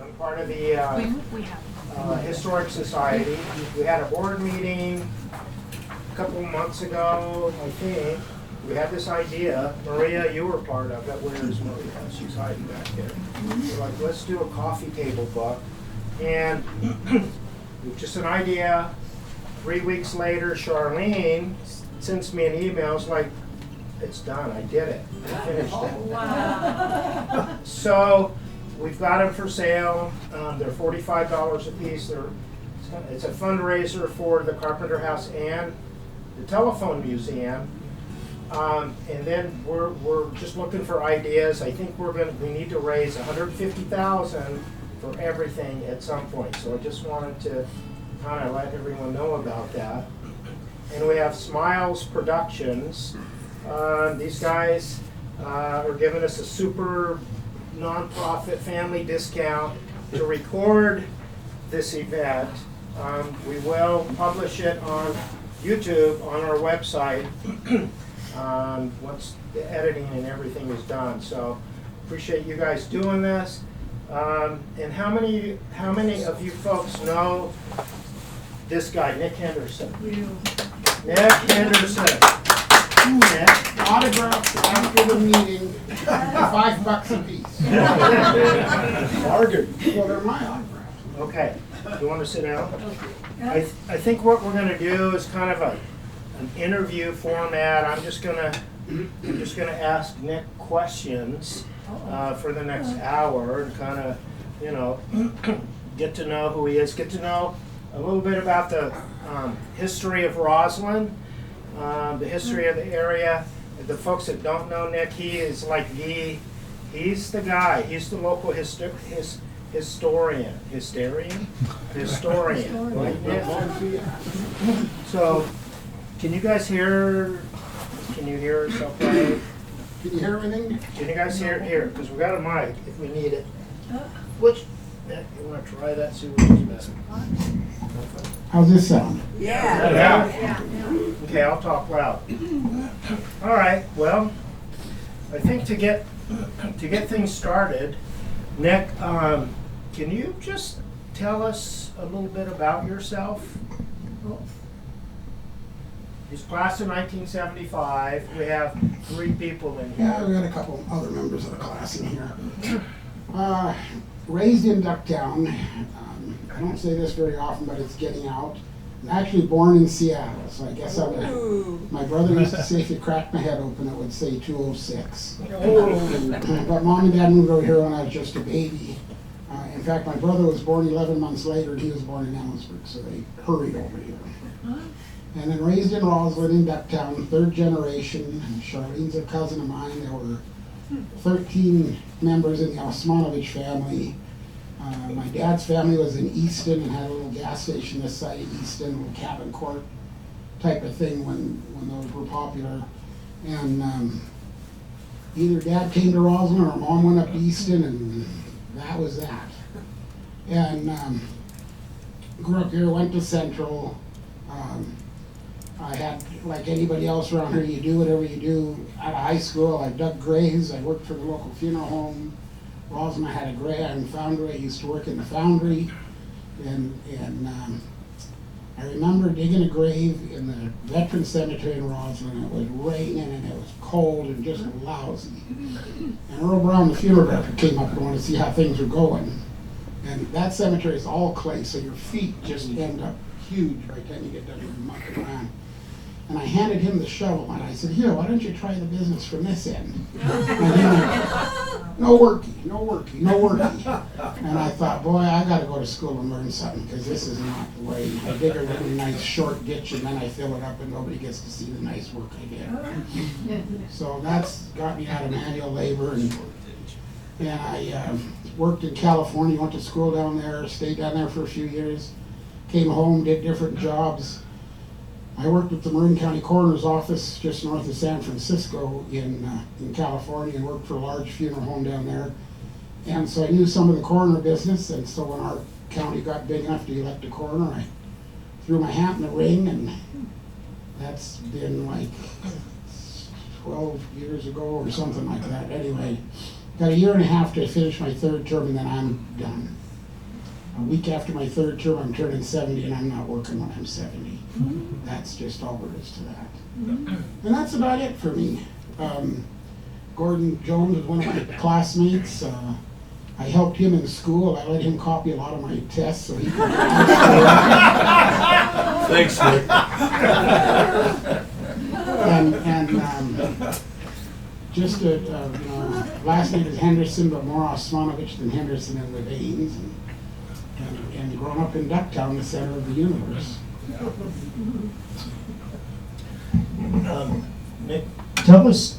I'm part of the Historic Society. We had a board meeting a couple months ago, I think. We had this idea. Maria, you were part of it. Where's Maria? She's hiding back there. We're like, let's do a coffee table book. And just an idea. 3 weeks later, Charlene sends me an email. It's like, it's done. I did it. I finished it. Wow. So we've got them for sale. They're $45 a piece. It's a fundraiser for the Carpenter House and the Telephone Museum. And then we're just looking for ideas. I think we need to raise $150,000 for everything at some point. So I just wanted to kind of let everyone know about that. And we have Smiles Productions. These guys are giving us a super nonprofit family discount to record this event. We will publish it on YouTube on our website once the editing and everything is done. So appreciate you guys doing this. And how many of you folks know this guy, Nick Henderson? Nick Henderson. Nick, autographs after the meeting, $5 a piece. Bargain. Well, they're my autographs. Okay. You want to sit down? I think what we're going to do is kind of an interview format. I'm just gonna ask Nick questions for the next hour and kind of, get to know who he is, get to know a little bit about the history of Roslyn, the history of the area. The folks that don't know Nick, he is like he's the guy. He's the local historian. Right, Nick? So, can you guys hear? Can you hear us okay? Can you hear everything? Can you guys hear here? Because we got a mic if we need it. Which, Nick, you want to try that? See what it's better. How's this sound? Yeah. Okay, I'll talk loud. All right. Well, I think to get things started, Nick, can you just tell us a little bit about yourself? He's class of 1975. We have 3 people in here. Yeah, we got a couple other members of the class in here. Raised in Ducktown. I don't say this very often, but it's getting out. I'm actually born in Seattle, so I guess my brother used to say if you cracked my head open, it would say 206. But Mom and Dad moved over here when I was just a baby. In fact, my brother was born 11 months later, and he was born in Ellensburg, so they hurried over here. And then raised in Roslyn in Ducktown, 3rd generation. Charlene's a cousin of mine. There were 13 members in the Osmanovich family. My dad's family was in Easton and had a little gas station this side of Easton, a little cabin court type of thing when those were popular. And either Dad came to Roslyn or Mom went up to Easton, and that was that. And grew up here, went to Central. I had, like anybody else around here, you do whatever you do. Out of high school, I dug graves. I worked for the local funeral home. Roslyn, I had a grave foundry. I used to work in the foundry. And I remember digging a grave in the veteran cemetery in Roslyn. It was raining and it was cold and just lousy. And Earl Brown, the funeral director, came up and wanted to see how things were going. And that cemetery is all clay, so your feet just end up huge by the time you get done with mucking around. And I handed him the shovel, and I said, here, why don't you try the business from this end? And he went, no worky. And I thought, boy, I got to go to school and learn something, because this is not the way. I dig a really nice short ditch, and then I fill it up, and nobody gets to see the nice work I did. So that's got me out of manual labor, and I worked in California, went to school down there, stayed down there for a few years, came home, did different jobs. I worked at the Marin County Coroner's Office just north of San Francisco in California, and worked for a large funeral home down there. And so I knew some of the coroner business, and so when our county got big enough to elect a coroner, I threw my hat in the ring, and that's been like 12 years ago or something like that. Anyway, got a year and a half to finish my third term, and then I'm done. A week after my third term, I'm turning 70, and I'm not working when I'm 70. That's just all there is to that. And that's about it for me. Gordon Jones was one of my classmates. I helped him in school. I let him copy a lot of my tests so he could. Thanks, Nick. Just last name is Henderson, but more Osmanovich than Henderson in the veins. And growing up in Ducktown, the center of the universe. Nick, tell us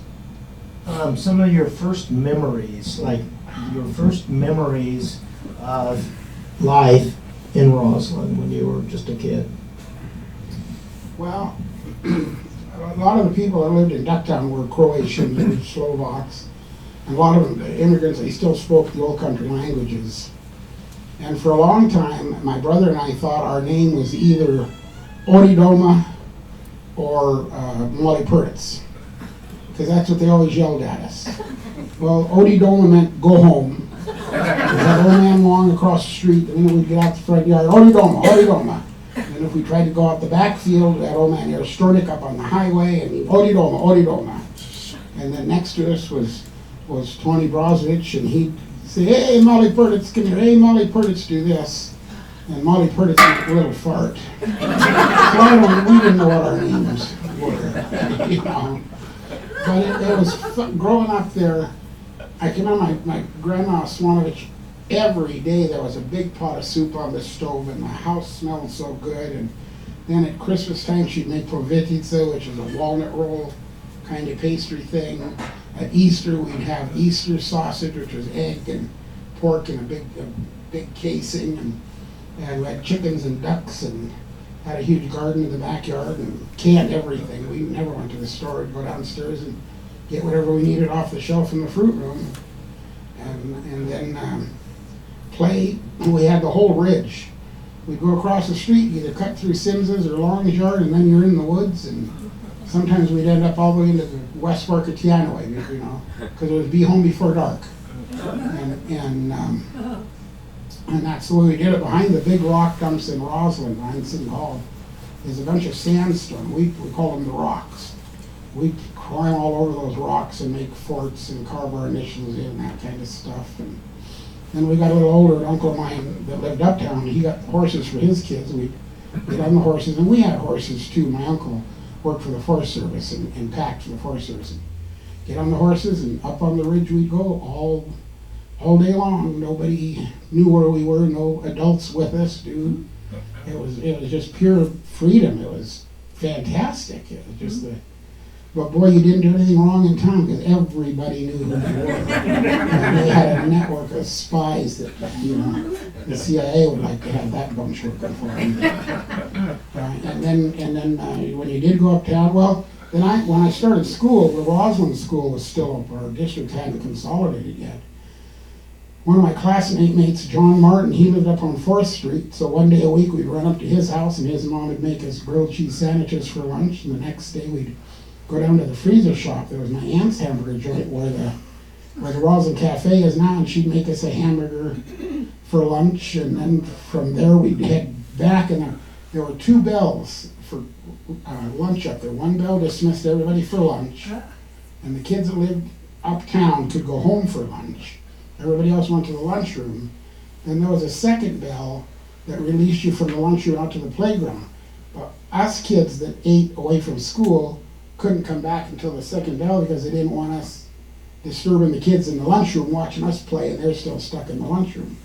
some of your first memories, like your first memories of life in Roslyn when you were just a kid. Well, a lot of the people that lived in Ducktown were Croatians and Slovaks. And a lot of them, the immigrants, they still spoke the old country languages. And for a long time, my brother and I thought our name was either Odidoma or Molly Purtz, because that's what they always yelled at us. Well, Odidoma meant go home. That old man walking across the street, and then we'd get out the front yard, Odidoma, Odidoma. And if we tried to go out the backfield, that old man there, Stornik up on the highway, and he'd, Odidoma, Odidoma. And then next to us was Tony Brozovic, and he'd say, hey, Molly Purtz, come here. Hey, Molly Purtz, do this. And Molly Purtz was a little fart. So we didn't know what our names were, you know. But it was fun. Growing up there, I came on my grandma Osmanovich. Every day there was a big pot of soup on the stove, and the house smelled so good. And then at Christmas time, she'd make povitica, which is a walnut roll kind of pastry thing. At Easter, we'd have Easter sausage, which was egg and pork in a big casing, and we had chickens and ducks, and had a huge garden in the backyard, and canned everything. We never went to the store. We'd go downstairs and get whatever we needed off the shelf in the fruit room, and then play. We had the whole ridge. We'd go across the street, either cut through Sims's or Long's yard, and then you're in the woods, and sometimes we'd end up all the way into the west fork of Tianaway, you know, because it would be home before dark. And that's the way we did it. Behind the big rock dumps in Roslyn, behind City Hall, is a bunch of sandstone. We call them the rocks. We'd climb all over those rocks and make forts and carve our initials in, that kind of stuff. And then we got a little older, an uncle of mine that lived uptown, he got horses for his kids. We'd get on the horses, and we had horses too. My uncle worked for the Forest Service and packed for the Forest Service. And get on the horses, and up on the ridge we'd go all day long. Nobody knew where we were, no adults with us, dude. It was just pure freedom. It was fantastic. It was just but boy, you didn't do anything wrong in town because everybody knew who you were. And they had a network of spies that, you know, the CIA would like to have that bunch working for them. And then when you did go uptown, well, then when I started school, the Roslyn School was still up. Our district hadn't consolidated yet. One of my classmates, John Martin, he lived up on 4th Street, so one day a week we'd run up to his house, and his mom would make us grilled cheese sandwiches for lunch, and the next day we'd go down to the freezer shop. There was my aunt's hamburger joint where the Roslyn Cafe is now, and she'd make us a hamburger for lunch, and then from there we'd head back, and there were 2 bells for lunch up there. One bell dismissed everybody for lunch, and the kids that lived uptown could go home for lunch. Everybody else went to the lunchroom. Then there was a second bell that released you from the lunchroom out to the playground. But us kids that ate away from school couldn't come back until the second bell because they didn't want us disturbing the kids in the lunchroom watching us play, and they're still stuck in the lunchroom.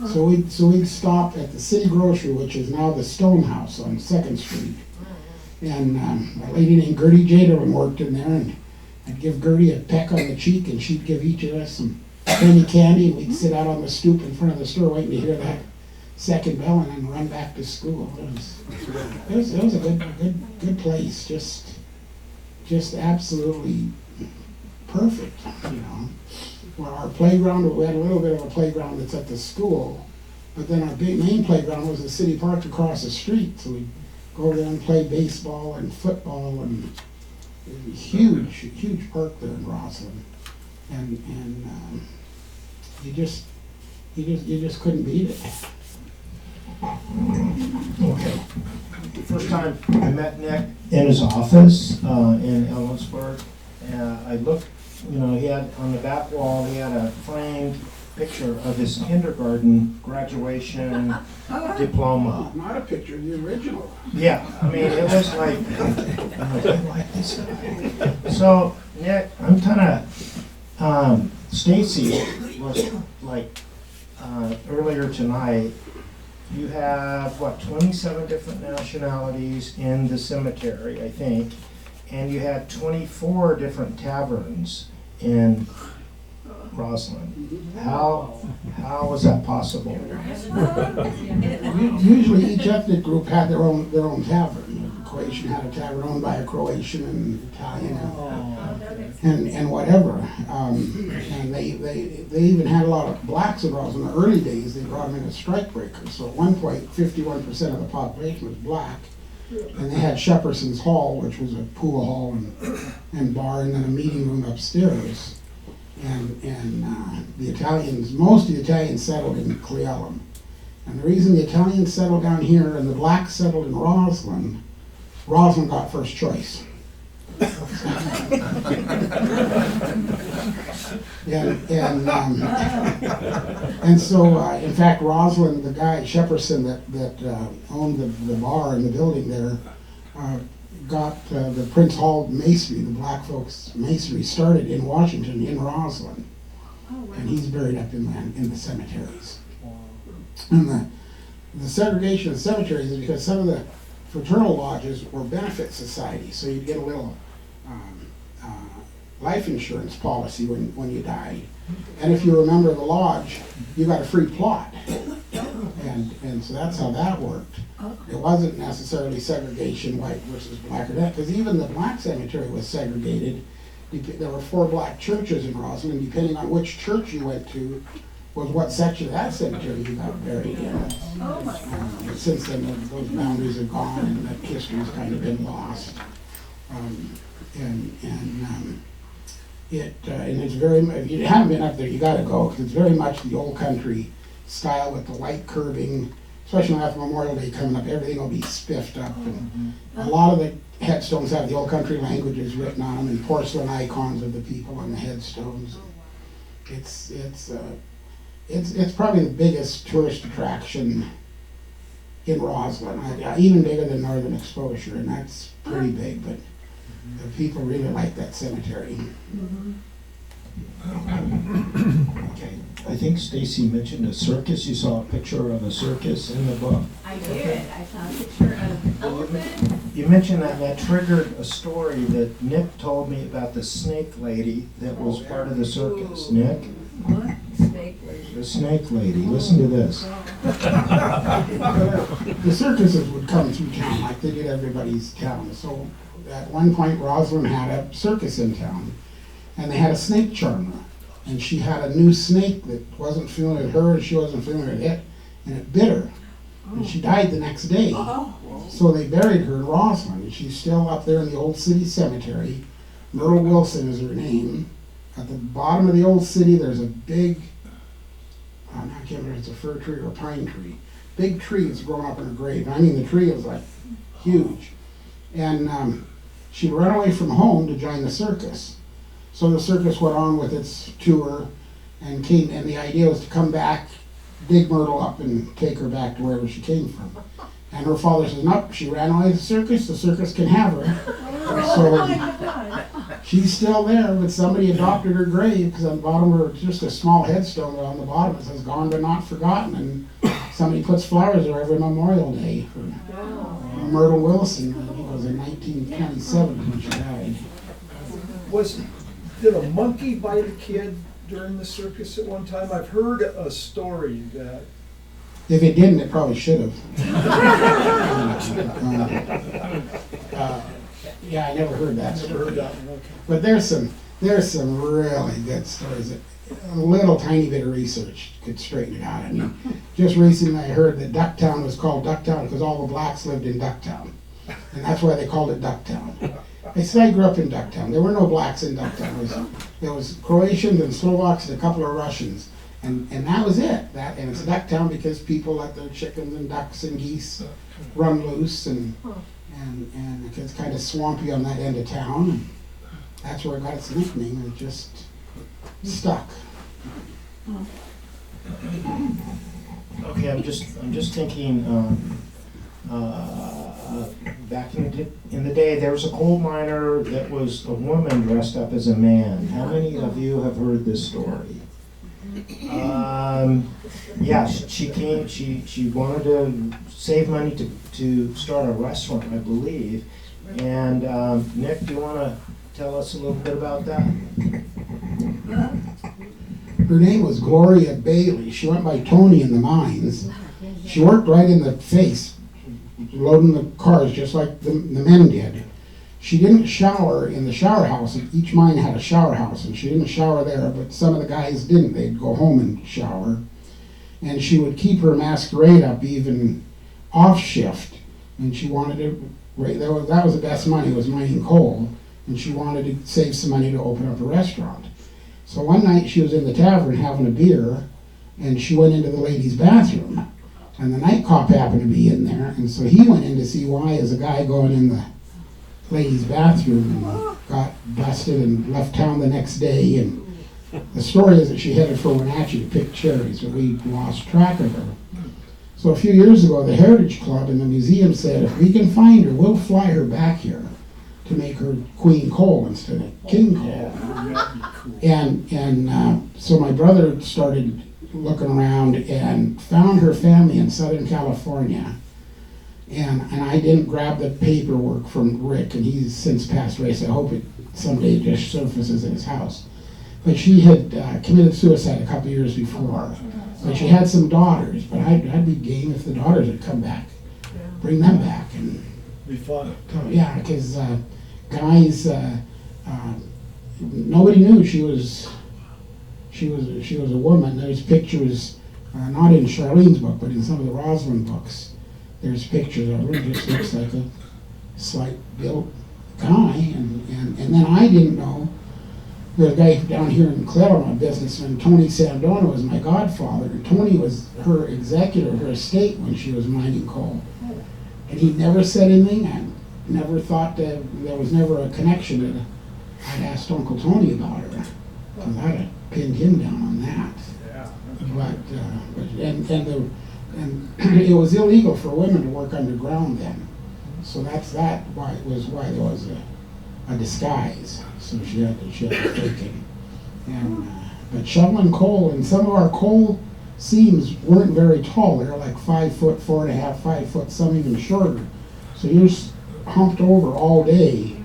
So we'd stop at the City Grocery, which is now the Stone House on 2nd Street. And a lady named Gertie Jaderman worked in there, and I'd give Gertie a peck on the cheek, and she'd give each of us some penny candy, and we'd sit out on the stoop in front of the store waiting to hear that second bell and then run back to school. It was a good place, just absolutely perfect, you know. Well, our playground, we had a little bit of a playground that's at the school, but then our main playground was the city park across the street, so we'd go over there and play baseball and football, and it was a huge park there in Roslyn. and you just couldn't beat it. Okay. The first time I met Nick in his office in Ellensburg, I looked, he had on the back wall, he had a framed picture of his kindergarten graduation diploma. Not a picture, the original. Yeah, I mean, it was like, I like this guy. So, Nick, I'm kind of, Stacy was like, earlier tonight, you have, 27 different nationalities in the cemetery, I think, and you had 24 different taverns in Roslyn. How was that possible? Usually each ethnic group had their own tavern. The Croatian had a tavern owned by a Croatian and Italian and whatever. And they even had a lot of blacks in Roslyn. In the early days, they brought them in as strike breakers. So at one point, 51% of the population was black. And they had Shepperson's Hall, which was a pool hall and bar, and then a meeting room upstairs. And the Italians, most of the Italians settled in Cleellum. And the reason the Italians settled down here and the blacks settled in Roslyn got first choice. And so, in fact, Roslyn, the guy, Shepperson, that owned the bar in the building there, got the Prince Hall masonry, the black folks masonry, started in Washington, in Roslyn. Oh, wow. And he's buried up in the cemeteries. And the segregation of cemeteries is because some of the fraternal lodges were benefit societies, so you'd get a little life insurance policy when you died. And if you remember the lodge, you got a free plot. And so that's how that worked. It wasn't necessarily segregation, white versus black or that, because even the black cemetery was segregated. There were 4 black churches in Roslyn, and depending on which church you went to, was what section of that cemetery you got buried in. Oh my God. But since then, those boundaries are gone, and that history's kind of been lost. And it's very, if you haven't been up there, you gotta go, because it's very much the old country style with the light curving, especially after Memorial Day coming up, everything will be spiffed up. And a lot of the headstones have the old country languages written on them and porcelain icons of the people on the headstones. It's probably the biggest tourist attraction in Roslyn, even bigger than Northern Exposure, and that's pretty big, but the people really like that cemetery. Okay, I think Stacy mentioned a circus. You saw a picture of a circus in the book. I did. I saw a picture of elephants. You mentioned that triggered a story that Nick told me about the snake lady that was part of the circus. Nick? What? Snake lady. The snake lady. Listen to this. The circuses would come through town like they did everybody's town. So at one point, Roslyn had a circus in town, and they had a snake charmer. And she had a new snake that wasn't feeling with her, and she wasn't feeling with it, and it bit her. And she died the next day. So they buried her in Roslyn, and she's still up there in the old city cemetery. Myrtle Wilson is her name. At the bottom of the old city, there's a big, I can't remember if it's a fir tree or a pine tree. Big tree that's grown up in her grave. I mean, the tree is like huge. And she ran away from home to join the circus. So the circus went on with its tour and the idea was to come back, dig Myrtle up and take her back to wherever she came from. And her father says, nope, she ran away to the circus can have her. So she's still there, but somebody adopted her grave because on the bottom of her, just a small headstone on the bottom, it says gone but not forgotten. And somebody puts flowers there every Memorial Day for Myrtle Wilson. I think it was in 1927 when she died. Did a monkey bite a kid during the circus at one time? I've heard a story that. If it didn't, it probably should have. Yeah, I never heard that story. But there's some really good stories. A little tiny bit of research could straighten it out. I mean, just recently I heard that Ducktown was called Ducktown because all the blacks lived in Ducktown. And that's why they called it Ducktown. I said I grew up in Ducktown. There were no blacks in Ducktown. There was Croatians and Slovaks and a couple of Russians. And that was it. And it's Ducktown because people let their chickens and ducks and geese run loose, and it's kind of swampy on that end of town. And that's where it got its nickname. It just stuck. Okay, I'm just thinking, back in the day, there was a coal miner that was a woman dressed up as a man. How many of you have heard this story? Yeah, she came, she wanted to save money to start a restaurant, I believe. And Nick, do you want to tell us a little bit about that? Her name was Gloria Bailey. She went by Tony in the mines. She worked right in the face, loading the cars just like the men did. She didn't shower in the shower house. Each mine had a shower house, and she didn't shower there, but some of the guys didn't. They'd go home and shower. And she would keep her masquerade up even off shift. And she wanted to, that was the best money, was mining coal. And she wanted to save some money to open up a restaurant. So one night she was in the tavern having a beer, and she went into the ladies' bathroom. And the night cop happened to be in there, and so he went in to see why is a guy going in the ladies' bathroom and got busted and left town the next day. And the story is that she headed for Wenatchee to pick cherries, but we lost track of her. So a few years ago, the Heritage Club and the museum said, if we can find her, we'll fly her back here to make her Queen Coal instead of King Coal. And so my brother started looking around and found her family in Southern California. And I didn't grab the paperwork from Rick, and he's since passed away, so I hope it someday just surfaces in his house. But she had committed suicide a couple years before. But she had some daughters, but I'd be game if the daughters had come back. Bring them back. And Be fun. yeah, because guys, nobody knew she was a woman. There's pictures, not in Charlene's book, but in some of the Roslyn books. There's pictures of her. It just looks like a slight built guy. And then I didn't know. There's a guy down here in Claremont, a businessman, Tony Sandona, was my godfather. And Tony was her executor of her estate when she was mining coal. And he never said anything. I never thought that there was never a connection. And I'd asked Uncle Tony about her, because I'd have pinned him down on that. And it was illegal for women to work underground then. So that's why there was a disguise. So she had to fake it. But shoveling coal, and some of our coal seams weren't very tall. They were like 5 foot, 4.5, 5 foot, some even shorter. So you're humped over all day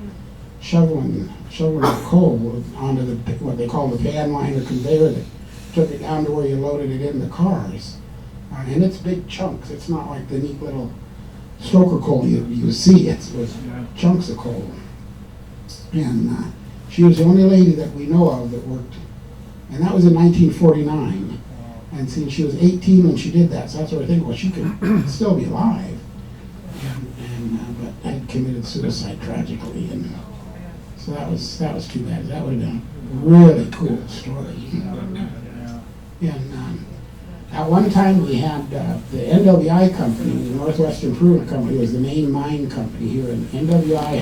shoveling coal onto what they call the van liner conveyor that took it down to where you loaded it in the cars. And it's big chunks. It's not like the neat little stoker coal you see. It was chunks of coal. And she was the only lady that we know of that worked. And that was in 1949. And since she was 18 when she did that, so that's what I think, well, she could still be alive. But had committed suicide tragically. And so that was too bad. That would have been a really cool story. And at one time we had the NWI company, the Northwest Improvement Company, was the main mine company here. And NWI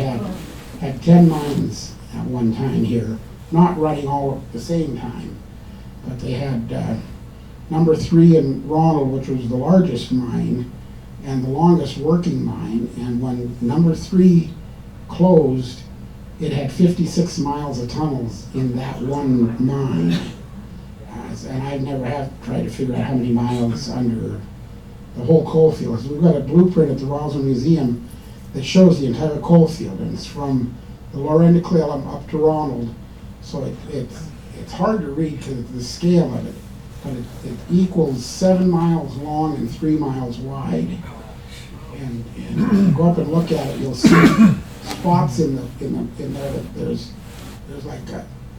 had 10 mines at one time here, not running all at the same time. But they had number 3 in Ronald, which was the largest mine and the longest working mine. And when number 3 closed, it had 56 miles of tunnels in that one mine. And I've never tried to figure out how many miles under the whole coal field. So we've got a blueprint at the Roslyn Museum that shows the entire coal field, and it's from the lower end of Clallam up to Ronald. So it's hard to read because of the scale of it, but it equals 7 miles long and 3 miles wide. And if you go up and look at it, you'll see spots in there that there's like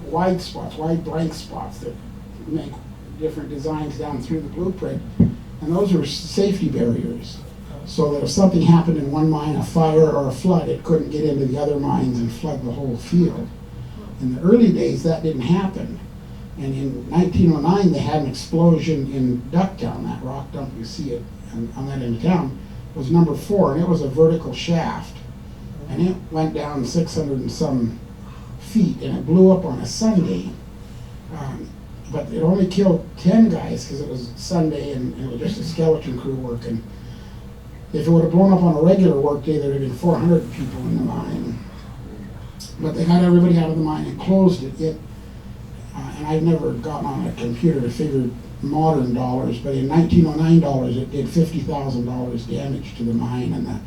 wide spots, wide blank spots that make different designs down through the blueprint, and those are safety barriers. so that if something happened in one mine, a fire or a flood, it couldn't get into the other mines and flood the whole field. In the early days, that didn't happen. And in 1909, they had an explosion in Ducktown, that rock dump you see it on that end of town, was number 4, and it was a vertical shaft. And it went down 600 and some feet, and it blew up on a Sunday. But it only killed 10 guys because it was Sunday and it was just a skeleton crew working. If it would have blown up on a regular work day, there would have been 400 people in the mine. But they got everybody out of the mine and closed it. And I've never gotten on a computer to figure modern dollars, but in 1909 dollars, it did $50,000 damage to the mine and the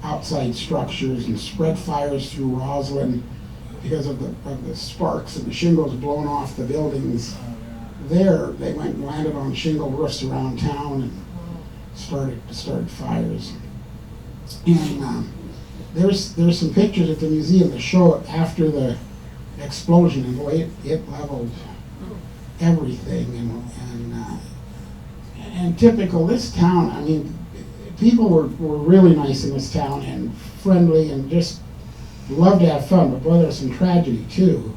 outside structures, and spread fires through Roslyn because of the sparks and the shingles blown off the buildings. There, they went and landed on shingle roofs around town and started fires. And there's some pictures at the museum that show it after the explosion, and boy, it leveled everything. And typical this town, I mean, people were really nice in this town and friendly and just loved to have fun, but boy, there was some tragedy too.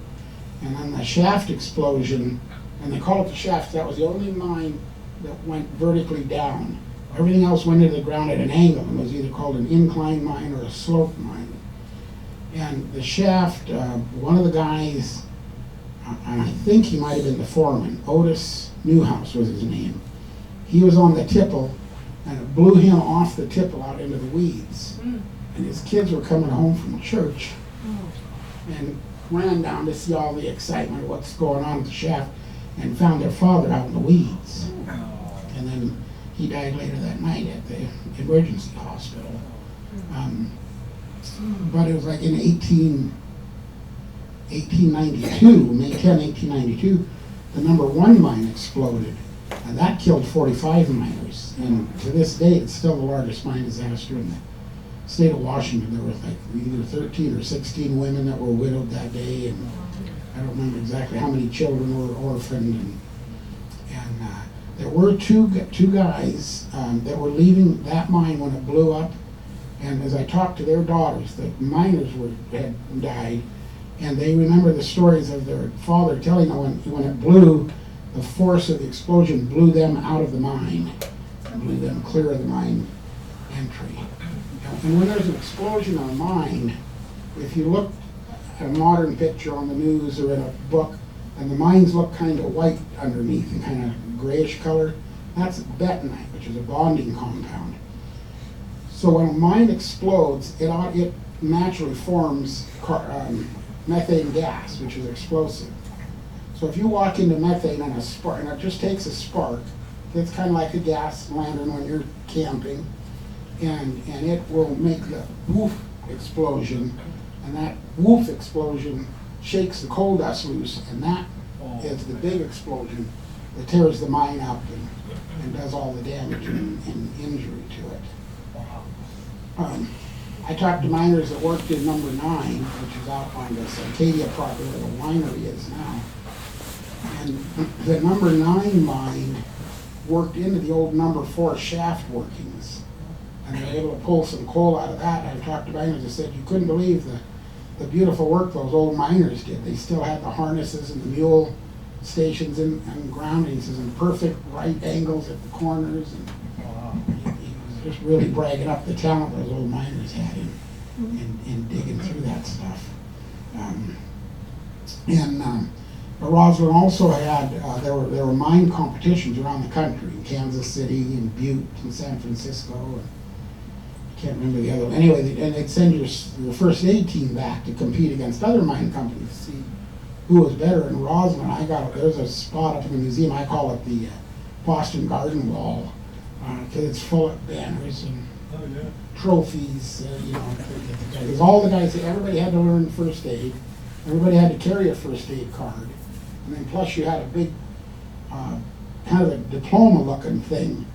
And then the shaft explosion, and they call it the shaft, that was the only mine that went vertically down. Everything else went into the ground at an angle and was either called an incline mine or a slope mine. And the shaft, one of the guys, and I think he might have been the foreman, Otis Newhouse was his name. He was on the tipple, and it blew him off the tipple out into the weeds. And his kids were coming home from church and ran down to see all the excitement of what's going on at the shaft and found their father out in the weeds. And then he died later that night at the emergency hospital. But it was like in 1892, May 10, 1892, the number 1 mine exploded. And that killed 45 miners. And to this day, it's still the largest mine disaster in the state of Washington. There were like either 13 or 16 women that were widowed that day. And I don't remember exactly how many children were orphaned. And there were two guys that were leaving that mine when it blew up. And as I talked to their daughters, the miners had died. And they remember the stories of their father telling them when it blew, the force of the explosion blew them out of the mine, blew them clear of the mine entry. And when there's an explosion in a mine, if you look at a modern picture on the news or in a book, and the mines look kind of white underneath and kind of grayish color, that's bentonite, which is a bonding compound. So when a mine explodes, it naturally forms methane gas, which is explosive. So if you walk into methane and a spark, and it just takes a spark, it's kind of like a gas lantern when you're camping, and it will make the woof explosion, and that woof explosion shakes the coal dust loose, and that is the big explosion that tears the mine up and does all the damage and injury to it. I talked to miners that worked in number 9, which is out on this Arcadia property where the winery is now. And the number 9 mine worked into the old number 4 shaft workings. And they were able to pull some coal out of that. I talked to miners that said you couldn't believe the beautiful work those old miners did. They still had the harnesses and the mule stations and groundings and perfect right angles at the corners. And he was just really bragging up the talent those old miners had in digging through that stuff. But Roslyn also had, there were mine competitions around the country, in Kansas City, in Butte, in San Francisco, and I can't remember the other one. Anyway, and they'd send your first aid team back to compete against other mine companies to see who was better. In Roslyn, there's a spot up in the museum, I call it the Boston Garden Wall, because it's full of banners and trophies, because all the guys, everybody had to learn first aid, everybody had to carry a first aid card. And then plus you had a big, kind of a diploma-looking thing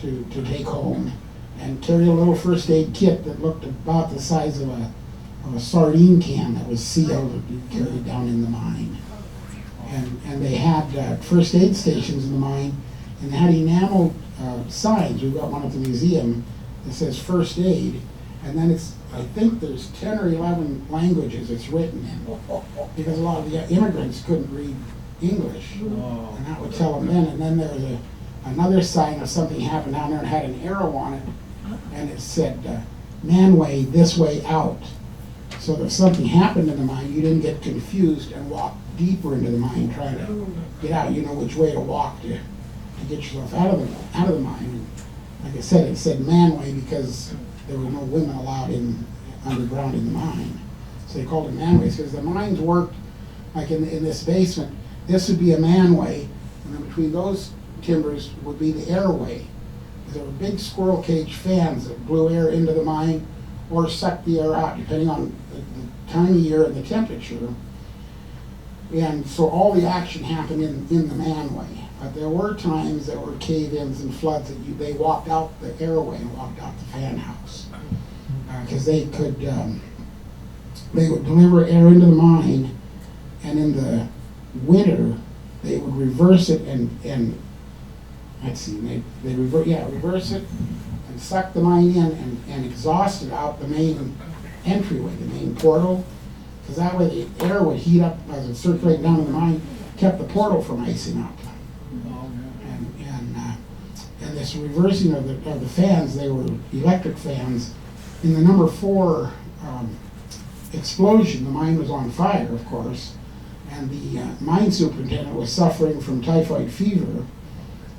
to take home, and carry a little first aid kit that looked about the size of a sardine can that was sealed to be carried down in the mine. And they had first aid stations in the mine, and they had enameled signs. We've got one at the museum It says first aid, and then I think there's 10 or 11 languages it's written in, because a lot of the immigrants couldn't read English, and that would tell them then. And then there was another sign of something happened down there and had an arrow on it, and it said, man way, this way out. So that if something happened in the mine, you didn't get confused and walk deeper into the mine trying to get out. You know which way to walk to get yourself out of the mine. And like I said, it said man way because there were no women allowed in underground in the mine. So they called it manways because the mines worked like in this basement. This would be a manway, and then between those timbers would be the airway. There were big squirrel cage fans that blew air into the mine or sucked the air out, depending on the time of year and the temperature. And so all the action happened in the manway. But there were times there were cave-ins and floods that they walked out the airway and walked out the fan house. Because they would deliver air into the mine, and in the winter they would reverse it and let's see, they reverse it and suck the mine in and exhaust it out the main entryway, the main portal, because that way the air would heat up as it circulated down in the mine, kept the portal from icing up. And this reversing of the fans, they were electric fans. In the number 4 explosion, the mine was on fire, of course, and the mine superintendent was suffering from typhoid fever,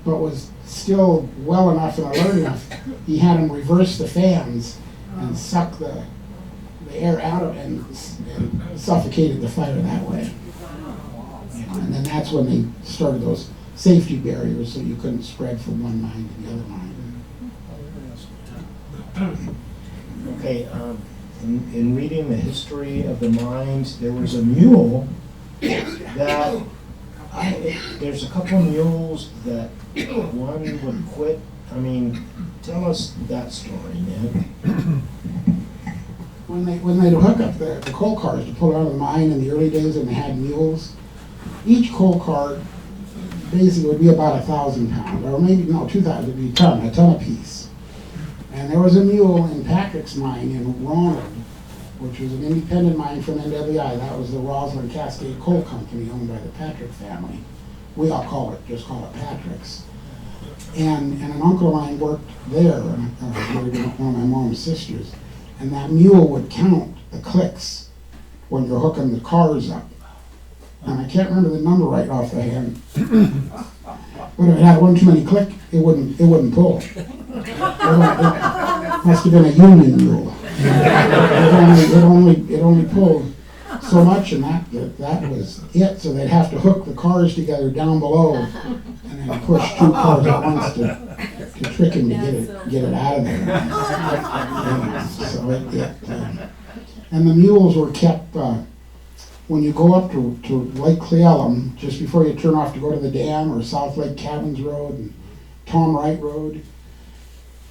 but was still well enough and alert enough. He had him reverse the fans and suck the air out of it and suffocated the fire that way. And then that's when they started those safety barriers so you couldn't spread from one mine to the other mine. Okay, in reading the history of the mines, there was a mule that, there's a couple of mules that one would quit. I mean, tell us that story, Ned. When they'd hook up the coal cars to pull out of the mine in the early days when they had mules, each coal car basically would be about 1,000 pounds, or maybe, no, 2,000, it'd be a ton apiece. And there was a mule in Patrick's mine in Ronald, which was an independent mine from NWI. That was the Roslyn Cascade Coal Company owned by the Patrick family. We all just call it Patrick's. And an uncle of mine worked there, one of my mom's sisters, and that mule would count the clicks when you're hooking the cars up. And I can't remember the number right off the hand, but if it had one too many click, it wouldn't pull. It must have been a union mule. It only pulled so much, and that was it. So they'd have to hook the cars together down below, and then push 2 cars at once to trick him to get it out of there. And the mules were kept. When you go up to Lake Cleellum, just before you turn off to go to the dam, or South Lake Cabins Road and Tom Wright Road,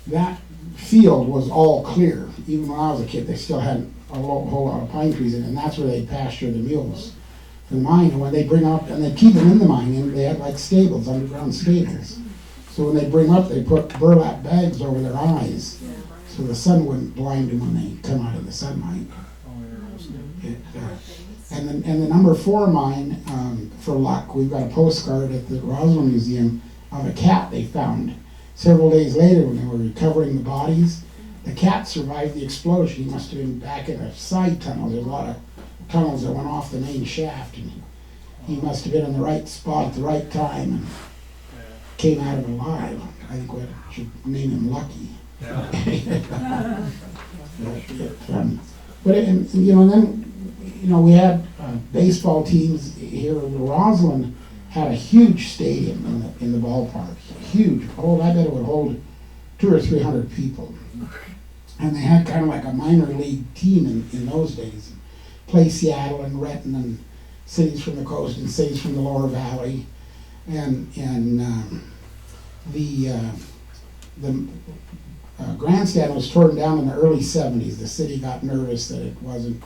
that field was all clear. Even when I was a kid, they still had a whole lot of pine trees in it, and that's where they pasture the mules for the mine. And when they bring up, and they keep them in the mine, and they had like stables, underground stables. So when they bring up, they put burlap bags over their eyes, so the sun wouldn't blind them when they come out of the sunlight. And the number 4 mine, for luck, we've got a postcard at the Roslyn Museum of a cat they found several days later when they were recovering the bodies. The cat survived the explosion. He must have been back in a side tunnel. There's a lot of tunnels that went off the main shaft, and he must have been in the right spot at the right time and came out of it alive. I think we should name him Lucky. Then we had baseball teams here. Roslyn had a huge stadium in the ballpark. Huge. I bet it would hold 200 or 300 people. And they had kind of like a minor league team in those days. Play Seattle and Renton and cities from the coast and cities from the lower valley. And the grandstand was torn down in the early 70s. The city got nervous that it wasn't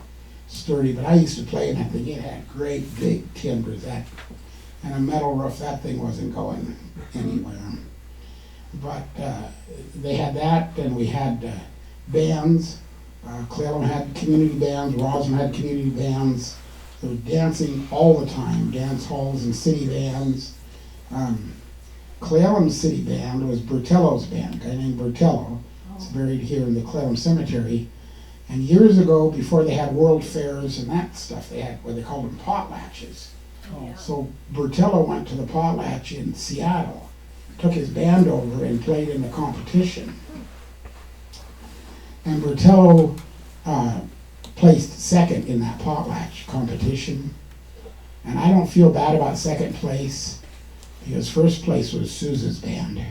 sturdy, but I used to play in that thing. It had great big timbers, and a metal roof. That thing wasn't going anywhere. But they had that, and we had bands. Clallam had community bands, Roslyn had community bands. There was dancing all the time, dance halls and city bands. Clallam's city band was Bertello's band, a guy named Bertello. He's buried here in the Clallam Cemetery. And years ago, before they had world fairs and that stuff, they had what they called them potlatches. So Bertello went to the potlatch in Seattle, took his band over and played in the competition. And Bertello placed second in that potlatch competition. And I don't feel bad about second place, because first place was Sousa's band.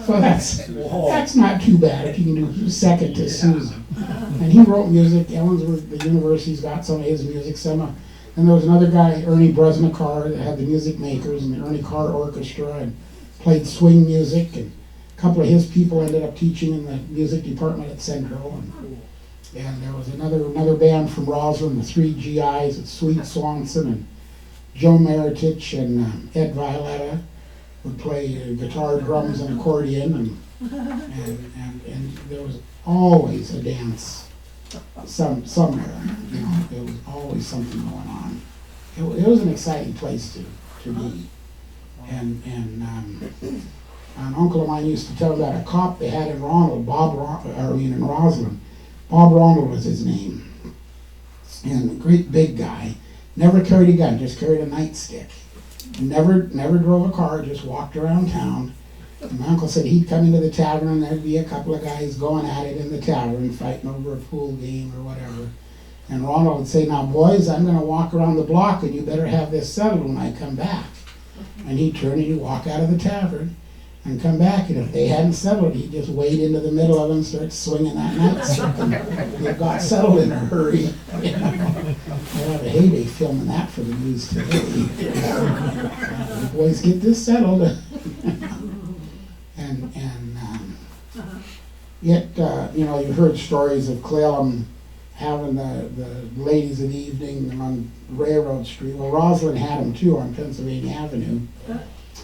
So that's not too bad if you can do second to Susan. And he wrote music. Ellensworth, the university's got some of his music. And there was another guy, Ernie Bresnikar, that had the Music Makers and the Ernie Carr Orchestra and played swing music. And a couple of his people ended up teaching in the music department at Central. And there was another band from Roslyn, the Three GIs, with Sweet Swanson and Joe Meritich and Ed Violetta would play guitar, drums, and accordion, and there was always a dance somewhere. You know, there was always something going on. It was an exciting place to be. And an uncle of mine used to tell about a cop they had in Ronald, in Roslyn. Bob Ronald was his name, and a great big guy. Never carried a gun, just carried a nightstick. Never drove a car, just walked around town. And my uncle said he'd come into the tavern and there'd be a couple of guys going at it in the tavern, fighting over a pool game or whatever. And Ronald would say, "Now boys, I'm gonna walk around the block and you better have this settled when I come back." And he'd turn and he'd walk out of the tavern and come back, and if they hadn't settled, he'd just wade into the middle of them and start swinging that nightstick, and it got settled in a hurry. You know? We'll have a heyday filming that for the news today. The boys, get this settled. and yet, you know, you've heard stories of Clallam having the ladies of the evening on Railroad Street. Well, Roslyn had them too on Pennsylvania Avenue.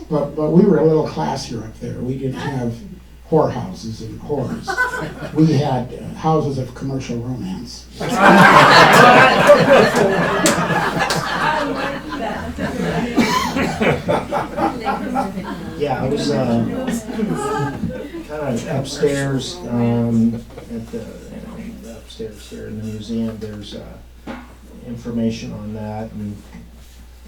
But we were a little classier up there. We didn't have whorehouses and whores. We had houses of commercial romance. Yeah, I was kind of upstairs at the upstairs here in the museum. There's information on that. And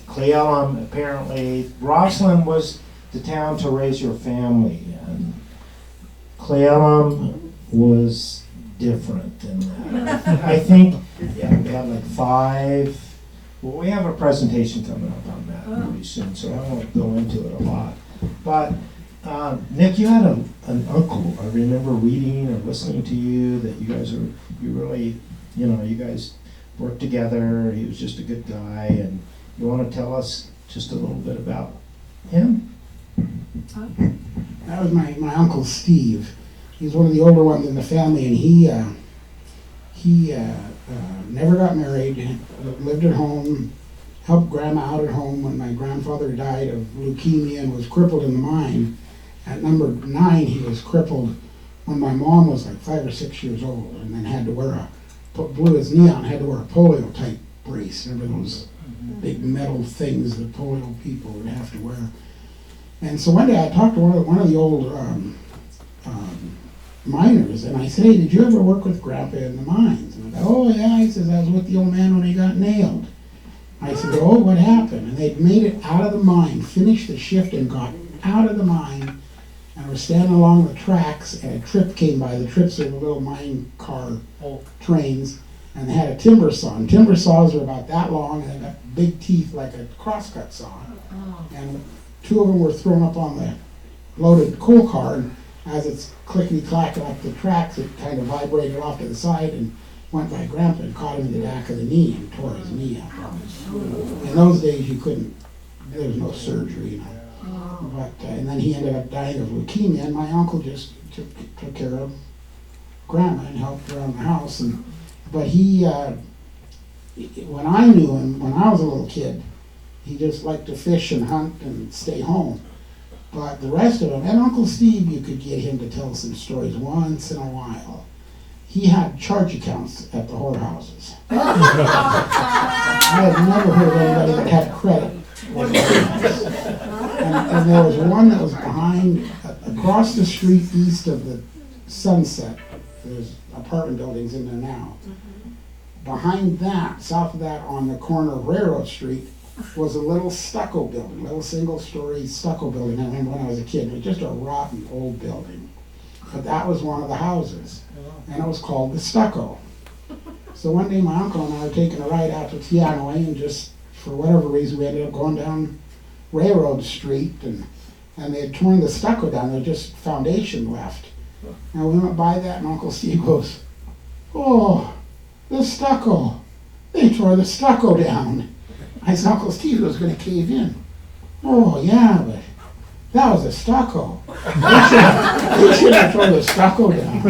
Clallam, apparently, Roslyn was the town to raise your family, and Clallam was different than that. I think, yeah, we had like 5. Well, we have a presentation coming up on that pretty soon, so I won't go into it a lot. But Nick, you had an uncle. I remember reading or listening to you that you really, you guys worked together. He was just a good guy, and you want to tell us just a little bit about him? That was my Uncle Steve. He's one of the older ones in the family, and he never got married, lived at home, helped Grandma out at home when my grandfather died of leukemia and was crippled in the mind. At number 9, he was crippled when my mom was like 5 or 6 years old, and then had to blew his knee out and had to wear a polio type brace. Remember those big metal things that polio people would have to wear. And so one day I talked to one of the old miners, and I said, "Hey, did you ever work with Grandpa in the mines?" And I go, "Oh yeah," he says, "I was with the old man when he got nailed." I said, "Oh, what happened?" And they'd made it out of the mine, finished the shift and got out of the mine, and were standing along the tracks, and a trip came by. The trips are the little mine car trains, and they had a timber saw. And timber saws are about that long, and they got big teeth like a crosscut saw. And 2 of them were thrown up on the loaded coal car, and as it's clickety-clacking up the tracks, it kind of vibrated off to the side and went by Grandpa and caught him in the back of the knee and tore his knee up. In those days, there was no surgery, you know. But and then he ended up dying of leukemia, and my uncle just took care of Grandma and helped around the house. But he, when I knew him, when I was a little kid, he just liked to fish and hunt and stay home. But the rest of them, and Uncle Steve, you could get him to tell some stories once in a while. He had charge accounts at the whorehouses. I have never heard of anybody that had credit. And there was one that was behind, across the street east of the Sunset. There's apartment buildings in there now. Behind that, south of that, on the corner of Railroad Street, was a little stucco building, little single-story stucco building. I remember when I was a kid, it was just a rotten old building. But that was one of the houses, and it was called the Stucco. So one day my uncle and I were taking a ride out to Teanaway, and just for whatever reason we ended up going down Railroad Street, and they had torn the stucco down. There was just foundation left. And we went by that, and Uncle Steve goes, "Oh, the stucco! They tore the stucco down." I said, "Uncle Steve was going to cave in." "Oh yeah, but that was a stucco. They should have torn the stucco down."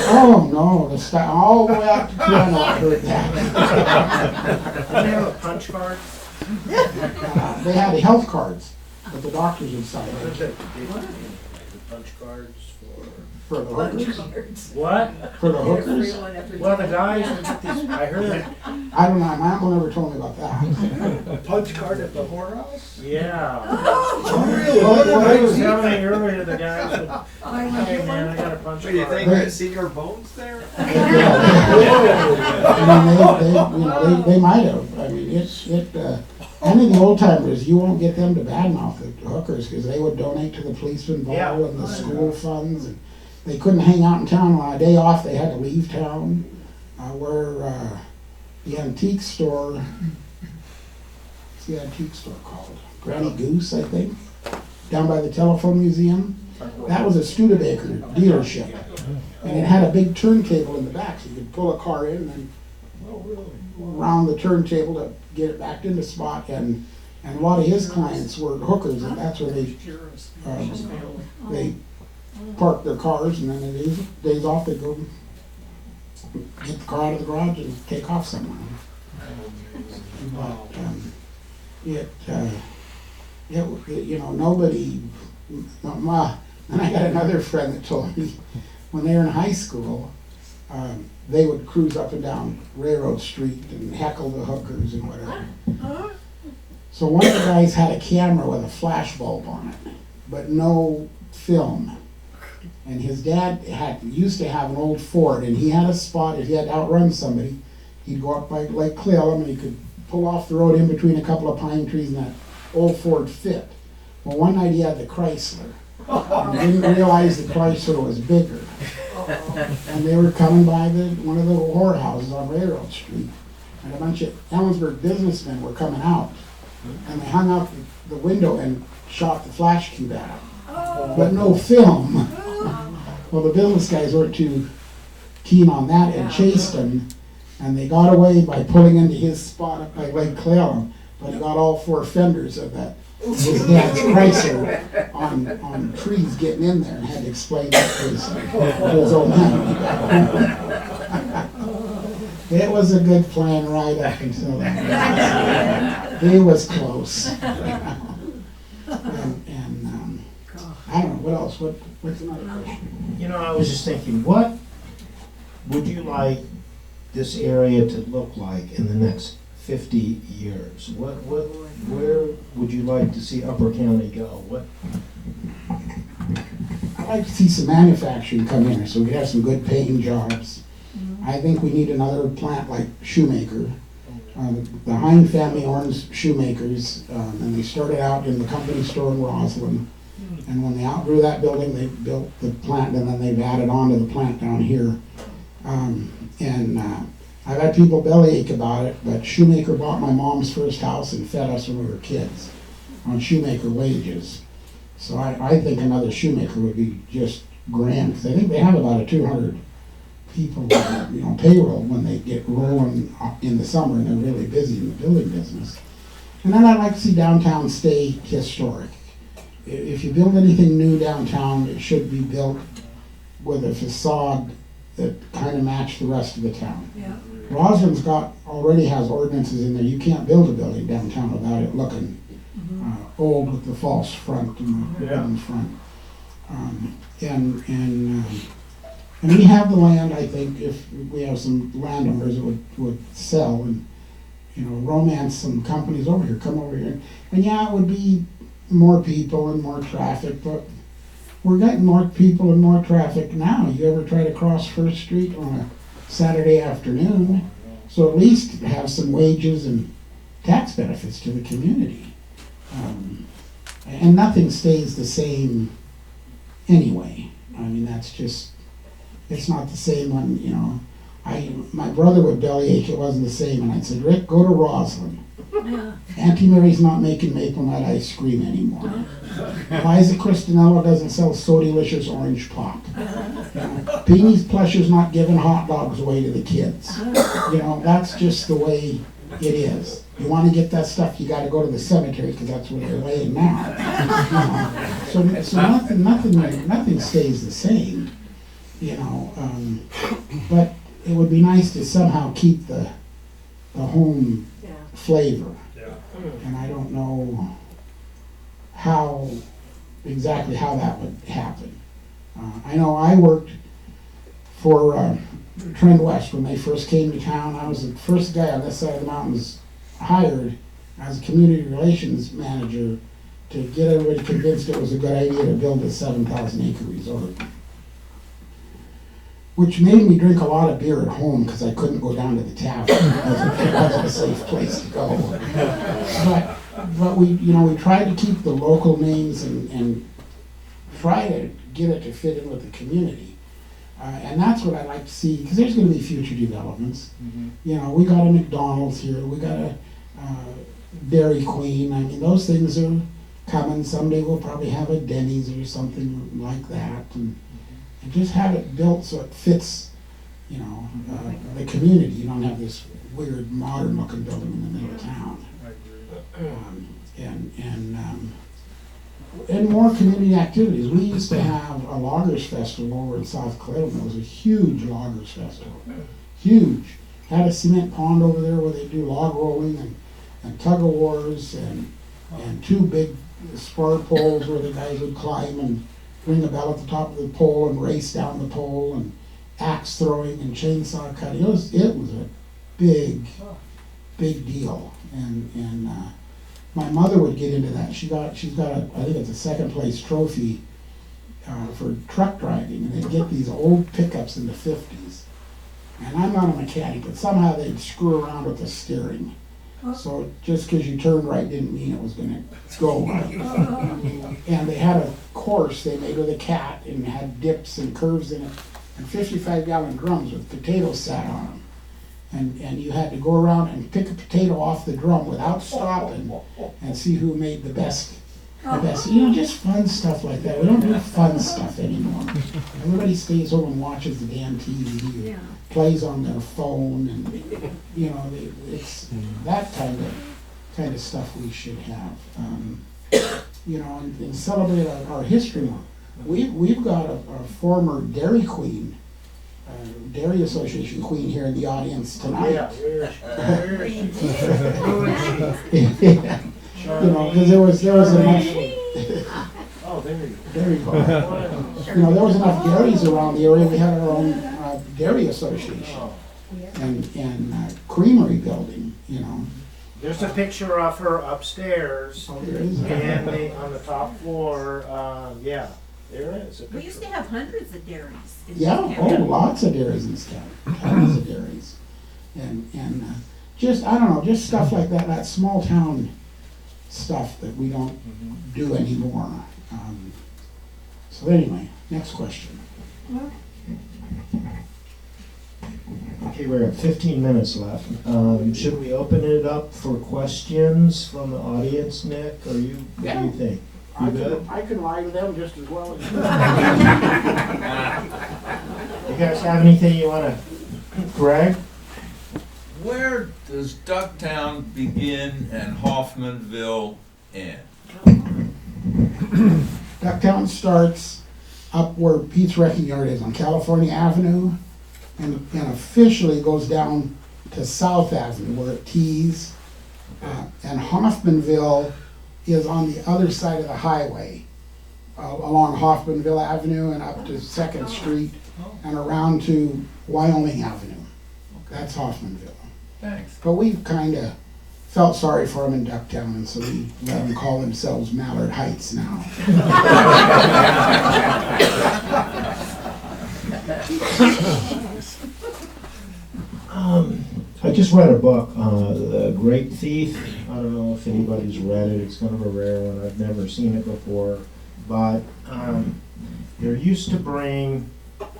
"Oh no, the stucco all the way out to Toronto." I heard that. Did they have a punch card? They had health cards, but the doctors would sign What is it it? The punch cards for the hookers. for what? For the hookers? Well, the guys would get these. I heard. I don't know. My uncle never told me about that. A punch card at the whorehouse? Yeah. Well, I was telling you earlier, the guys would. Hey man, I got a punch What do you card. think? We're gonna see your bones there? I mean, they might have. I mean, any of the old timers, you won't get them to badmouth the hookers because they would donate to the policeman ball Yeah. and the school funds, and they couldn't hang out in town. On a day off, they had to leave town. Where the antique store, what's the antique store called? Granny Goose, I think, down by the telephone museum. That was a Studebaker dealership, and it had a big turntable in the back, so you could pull a car in and then around the turntable to get it back into spot. And a lot of his clients were hookers, and that's where they parked their cars, and then the days off they go get the car out of the garage and take off somewhere. But nobody. And I got another friend that told me when they were in high school, they would cruise up and down Railroad Street and heckle the hookers and whatever. So one of the guys had a camera with a flash bulb on it, but no film. And his dad used to have an old Ford, and he had a spot. If he had to outrun somebody, he'd go up by Lake Cleellum, and he could pull off the road in between a couple of pine trees, and that old Ford fit. Well, one night he had the Chrysler, and didn't realize the Chrysler was bigger. And they were coming by one of the whorehouses on Railroad Street, and a bunch of Ellensburg businessmen were coming out, and they hung out the window and shot the flash cube at him, but no film. Well, the business guys weren't too keen on that and chased him, and they got away by pulling into his spot up by Lake Cleellum, but he got all four fenders of that his dad's Chrysler on trees getting in there, and had to explain that to his old man. It was a good plan right up until that. He was close. And I don't know, what else? What's another question? You know, I was just thinking, what would you like this area to look like in the next 50 years? Where would you like to see Upper County go? I'd like to see some manufacturing come in, so we could have some good paying jobs. I think we need another plant like Shoemaker. The Hine family owns Shoemakers, and they started out in the company store in Roslyn. And when they outgrew that building, they built the plant, and then they've added on to the plant down here. I've had people bellyache about it, but Shoemaker bought my mom's first house and fed us when we were kids on Shoemaker wages. So I think another Shoemaker would be just grand, because I think they have about a 200 people payroll when they get rolling in the summer, and they're really busy in the building business. And then I'd like to see downtown stay historic. If you build anything new downtown, it should be built with a facade that kind of match the rest of the town. Yeah. Roslyn's already has ordinances in there. You can't build a building downtown without it looking old with the false front and the Yeah. wooden front. And we have the land, I think, if we have some landowners that would sell and, romance some companies over here, come over here. And yeah, it would be more people and more traffic, but we're getting more people and more traffic now. You ever try to cross First Street on a Saturday afternoon? So at least have some wages and tax benefits to the community. And nothing stays the same anyway. I mean, that's just, it's not the same when, my brother would bellyache it wasn't the same, and I'd say, Rick, go to Roslyn. Auntie Mary's not making maple nut ice cream anymore. Liza Christinello doesn't sell So Delicious orange pop. Beanie's Plusher's not giving hot dogs away to the kids. That's just the way it is. You want to get that stuff, you got to go to the cemetery because that's where they're laying now. So nothing stays the same. But it would be nice to somehow keep the home flavor. And I don't know exactly how that would happen. I know I worked for Trend West when they first came to town. I was the first guy on this side of the mountains hired as a community relations manager to get everybody convinced it was a good idea to build a 7,000 acre resort. Which made me drink a lot of beer at home because I couldn't go down to the tavern because it wasn't a safe place to go. But we tried to keep the local names and try to get it to fit in with the community. And that's what I like to see, because there's going to be future developments. We got a McDonald's here, we got a Dairy Queen. I mean, those things are coming. Someday we'll probably have a Denny's or something like that. And just have it built so it fits, the community. You don't have this weird modern looking building in the middle of town. And more community activities. We used to have a loggers festival over in South Clayton. It was a huge loggers festival. Huge. Had a cement pond over there where they do log rolling and tug of wars and two big spar poles where the guys would climb and ring a bell at the top of the pole and race down the pole, and axe throwing and chainsaw cutting. It was a big deal. And my mother would get into that. She's got I think it's a second place trophy for truck driving, and they'd get these old pickups in the 50s. And I'm not a mechanic, but somehow they'd screw around with the steering. So just because you turned right didn't mean it was going to go right. And they had a course they made with a cat and had dips and curves in it, and 55-gallon drums with potatoes sat on them. And you had to go around and pick a potato off the drum without stopping and see who made the best. Just fun stuff like that. We don't do fun stuff anymore. Everybody stays home and watches the damn TV or plays on their phone, and it's that kind of stuff we should have. And celebrate our history. We've got a former Dairy Queen, Dairy Association queen here in the audience tonight. Yeah, where is she? Because there was enough. Oh, there you go. There you go. There was enough dairies around the area. We had our own dairy association and creamery building. There's a picture of her upstairs, Oh, there is. and on the top floor. There is a picture. We used to have hundreds of dairies. in this Yeah. town. Lots of dairies and stuff. Tons of dairies, and just I don't know, just stuff like that. That small town stuff that we don't do anymore. So anyway, next question. Okay, we're at 15 minutes left. Should we open it up for questions from the audience, Nick? Or what do you think? You good? I can lie to them just as well as you. You guys have anything you want to, Greg? Where does Ducktown begin and Hoffmanville end? Ducktown starts up where Pete's Wrecking Yard is on California Avenue, and officially goes down to South Avenue where it tees. And Hoffmanville is on the other side of the highway, along Hoffmanville Avenue and up to 2nd Street and around to Wyoming Avenue. That's Hoffmanville. Thanks. But we kind of felt sorry for them in Ducktown, and so we let them call themselves Mallard Heights now. I just read a book, The Great Thief. I don't know if anybody's read it. It's kind of a rare one. I've never seen it before. But there used to bring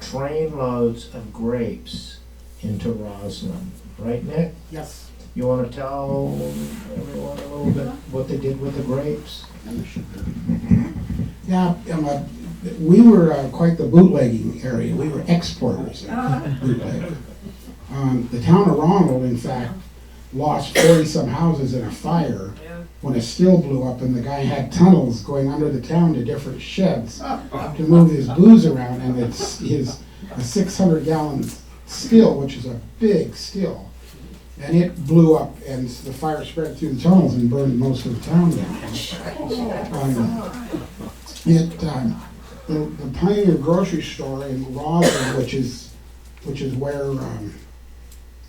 train loads of grapes into Roslyn. Right, Nick? Yes. You want to tell everyone a little bit what they did with the grapes? And the sugar. Yeah, we were quite the bootlegging area. We were exporters of bootleg. The town of Ronald, in fact, lost 40-some houses in a fire when a still blew up, and the guy had tunnels going under the town to different sheds to move his booze around, and it's a 600-gallon still, which is a big still, and it blew up, and the fire spread through the tunnels and burned most of the town down. The Pioneer grocery store in Roslyn, which is where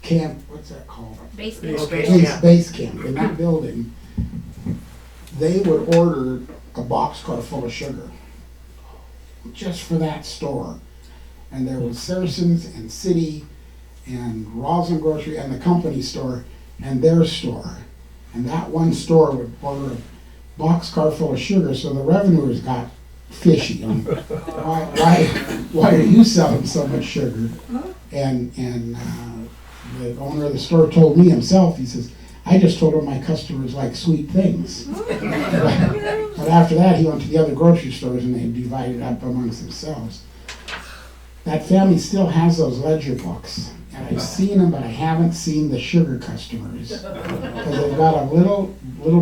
camp, what's that called? Base Base camp, in that building, they would order a boxcar full of sugar just for that store. And there was Saracens and City and Roslyn Grocery and the company store and their store. And that one store would order a boxcar full of sugar, so the revenuers got fishy. Why are you selling so much sugar? And the owner of the store told me himself, he says, I just told him my customers like sweet things. But after that, he went to the other grocery stores and they divided up amongst themselves. That family still has those ledger books. And I've seen them, but I haven't seen the sugar customers. Because they've got a little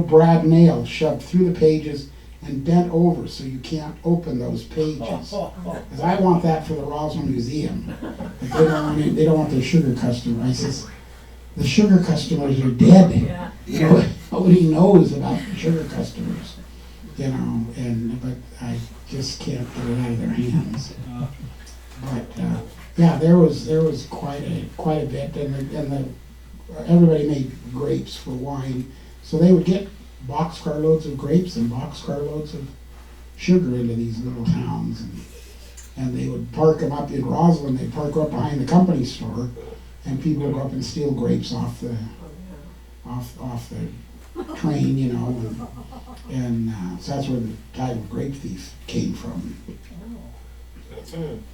brad nail shoved through the pages and bent over so you can't open those pages. Because I want that for the Roslyn Museum. They don't want their sugar customer. I says, the sugar customers are dead. You know, nobody knows about the sugar customers. You know, but I just can't get it out of their hands. But yeah, there was quite a bit, and everybody made grapes for wine, so they would get boxcar loads of grapes and boxcar loads of sugar into these little towns, and they would park them up in Roslyn. They'd park up behind the company store, and people would go up and steal grapes off the train, you know, and so that's where the title Grape Thief came from.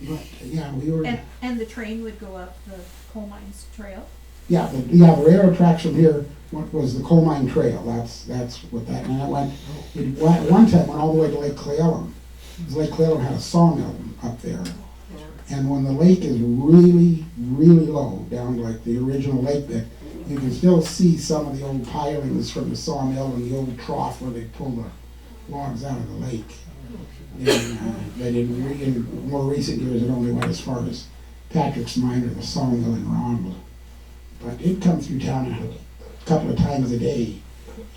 But, yeah, we were. And the train would go up the coal mines trail? Yeah, the railroad tracks from here was the coal mine trail. That's what that, and one time went all the way to Lake Cleellum. Lake Cleellum had a sawmill up there. And when the lake is really, really low, down like the original lake bed, you can still see some of the old pilings from the sawmill and the old trough where they pull the logs out of the lake. And but in more recent years, it only went as far as Patrick's Mine or the sawmill in Ronald. But it comes through town a couple of times a day.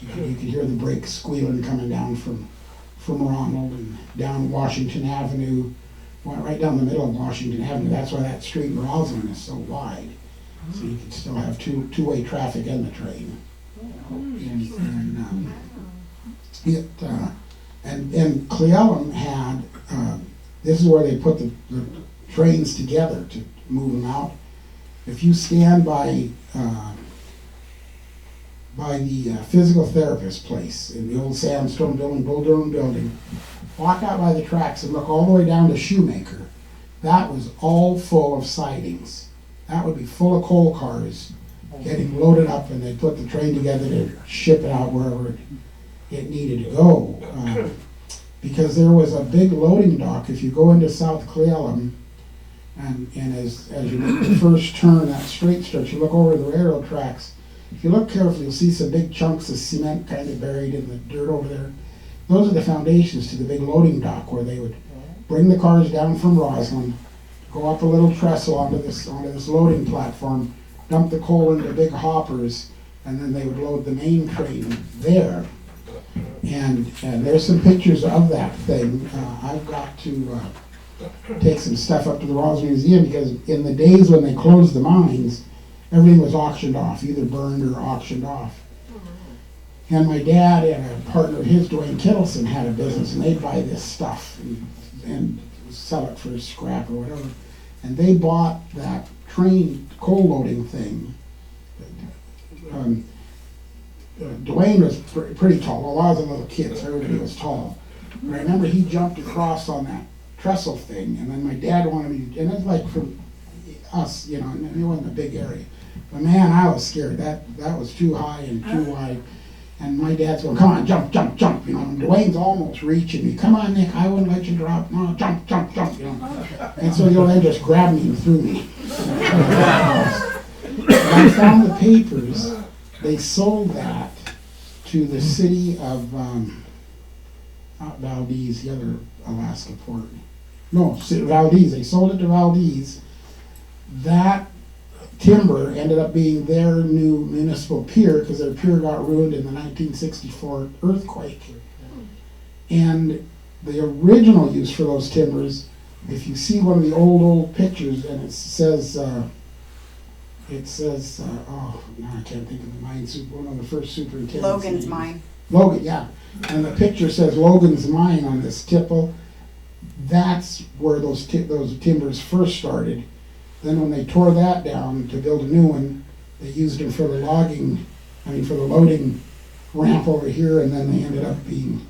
You can hear the brakes squealing coming down from Ronald and down Washington Avenue, right down the middle of Washington Avenue. That's why that street in Roslyn is so wide. So you can still have two-way traffic in the train. And Cleellum had, this is where they put the trains together to move them out. If you stand by the physical therapist place in the old sandstone building, Bull Durham building, walk out by the tracks and look all the way down to Shoemaker, that was all full of sidings. That would be full of coal cars getting loaded up, and they put the train together to ship it out wherever it needed to go. Because there was a big loading dock. If you go into South Cleellum, and as you make the first turn, that straight stretch, you look over the railroad tracks. If you look carefully, you'll see some big chunks of cement kind of buried in the dirt over there. Those are the foundations to the big loading dock where they would bring the cars down from Roslyn, go up a little trestle onto this loading platform, dump the coal into big hoppers, and then they would load the main train there. And there's some pictures of that thing. I've got to take some stuff up to the Roslyn Museum, because in the days when they closed the mines, everything was auctioned off, either burned or auctioned off. And my dad and a partner of his, Dwayne Kittleson, had a business, and they'd buy this stuff and sell it for scrap or whatever. And they bought that train coal loading thing. Dwayne was pretty tall. Well, I was a little kid, so everybody was tall. But I remember he jumped across on that trestle thing, and then my dad wanted me to, and it's like from us, you know, and it wasn't a big area. But man, I was scared. That was too high and too wide. And my dad's going, come on, jump, jump, jump, you know. And Dwayne's almost reaching me. Come on, Nick, I wouldn't let you drop. No, jump, jump, jump, you know. And so, you know, they just grabbed me and threw me. I found the papers. They sold that to the city of, not Valdez, the other Alaska port. No, Valdez. They sold it to Valdez. That timber ended up being their new municipal pier, because their pier got ruined in the 1964 earthquake. And the original use for those timbers, if you see one of the old pictures, and it says, oh, now I can't think of the mine one of the first superintendents. Logan's Mine. Logan, yeah. And the picture says Logan's Mine on this tipple. That's where those timbers first started. Then when they tore that down to build a new one, they used them for the for the loading ramp over here, and then they ended up being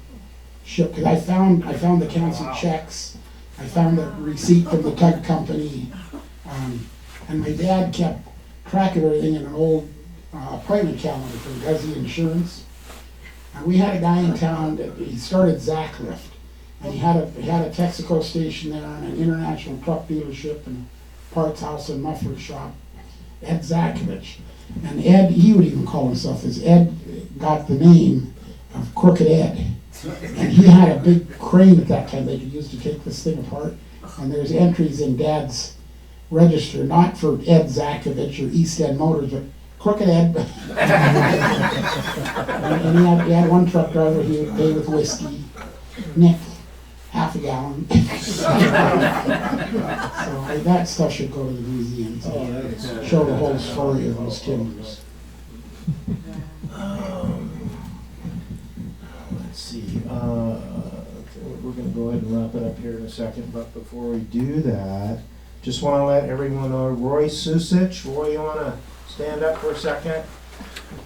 shipped. Because I found the canceled checks. I found the receipt from the tug company. And my dad kept track of everything in an old appointment calendar for Guzzi Insurance. And we had a guy in town that he started Zach Lift, and he had a Texaco station there, and an international truck dealership, and a parts house and muffler shop. Ed Zakovich. And Ed, he would even call himself this. Ed got the name of Crooked Ed. And he had a big crane at that time they could use to take this thing apart. And there's entries in Dad's register, not for Ed Zakovich or East End Motors, but Crooked Ed. And he had one truck driver he would pay with whiskey. Nick, half a gallon. So that stuff should go to the museum to show the whole story of those timbers. Let's see. We're going to go ahead and wrap it up here in a second, but before we do that, just want to let everyone know Roy Susich. Roy, you want to stand up for a second?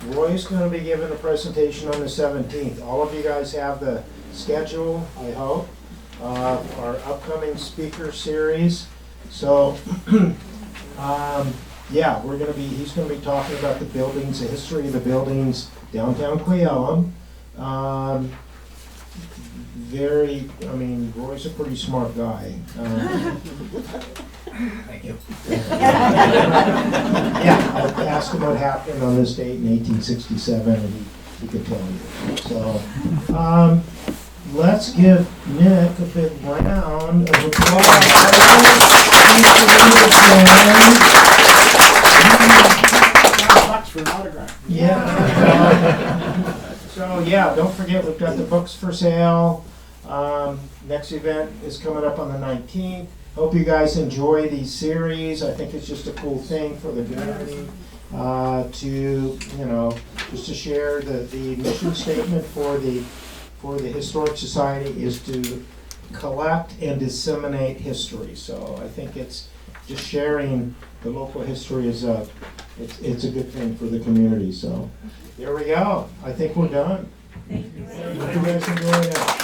Roy's going to be giving a presentation on the 17th. All of you guys have the schedule, I hope, our upcoming speaker series. So, yeah, he's going to be talking about the buildings, the history of the buildings downtown Cle Elum. Roy's a pretty smart guy. Thank you. Yeah, I asked him what happened on this date in 1867, and he could tell you. So, let's give Nick a big round of applause. For an autograph. Yeah. So yeah, don't forget we've got the books for sale. Next event is coming up on the 19th. Hope you guys enjoy these series. I think it's just a cool thing for the community just to share the mission statement for the Historic Society is to collect and disseminate history. So I think it's just sharing the local history is it's a good thing for the community. So there we go. I think we're done. Thank you. Thank you guys for doing it.